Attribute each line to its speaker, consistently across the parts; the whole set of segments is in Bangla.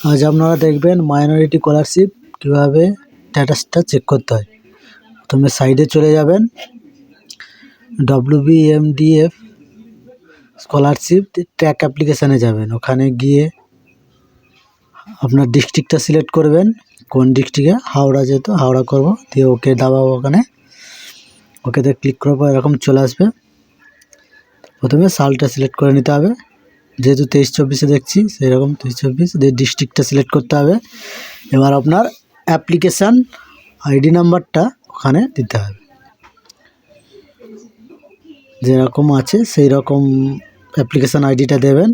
Speaker 1: আজ আপনারা দেখবেন মাইনরিটি স্কলারশিপ কীভাবে স্ট্যাটাসটা চেক করতে হয়। প্রথমে সাইডে চলে যাবেন, WBMDF স্কলারশিপ ট্র্যাক অ্যাপ্লিকেশানে যাবেন। ওখানে গিয়ে আপনার ডিস্ট্রিক্টটা সিলেক্ট করবেন, কোন ডিস্ট্রিক্টে, হাওড়া যেহেতু হাওড়া করব, দিয়ে ওকে দাবাবো। ওখানে ওকেতে ক্লিক করার পর এরকম চলে আসবে। প্রথমে সালটা সিলেক্ট করে নিতে হবে, যেহেতু 23-24 দেখছি সেরকম 23-24 দিয়ে ডিস্ট্রিক্টটা সিলেক্ট করতে হবে। এবার আপনার অ্যাপ্লিকেশান আইডি নাম্বারটা ওখানে দিতে হবে, যেরকম আছে সেই রকম অ্যাপ্লিকেশান আইডিটা দেবেন।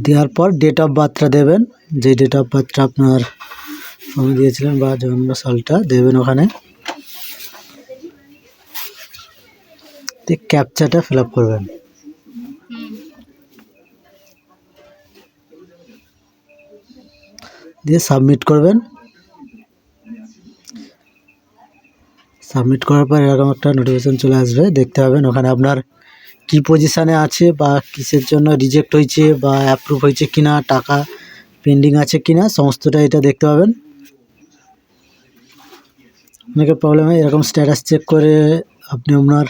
Speaker 1: দেওয়ার পর ডেট অফ বার্থটা দেবেন, যে ডেট অফ বার্থটা আপনার সময় দিয়েছিলেন বা জন্ম সালটা দেবেন ওখানে। ক্যাপচাটা ফিল আপ করবেন, দিয়ে সাবমিট করবেন। সাবমিট করার পর এরকম একটা নোটিফিকেশান চলে আসবে, দেখতে পাবেন ওখানে আপনার কি পজিশানে আছে বা কিসের জন্য রিজেক্ট হয়েছে বা অ্যাপ্রুভ হয়েছে কিনা, টাকা পেন্ডিং আছে কিনা, সমস্তটা এটা দেখতে পাবেন। অনেকের প্রবলেম হয়, এরকম স্ট্যাটাস চেক করে আপনি আপনার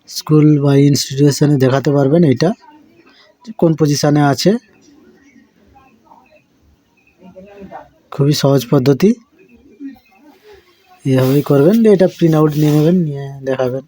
Speaker 1: স্কুল বা ইনস্টিটিউশনে দেখাতে পারবেন এটা কোন পজিশানে আছে। খুবই সহজ পদ্ধতি, এভাবেই করবেন। এটা প্রিন্ট আউট নিয়ে নেবেন, নিয়ে দেখাবেন।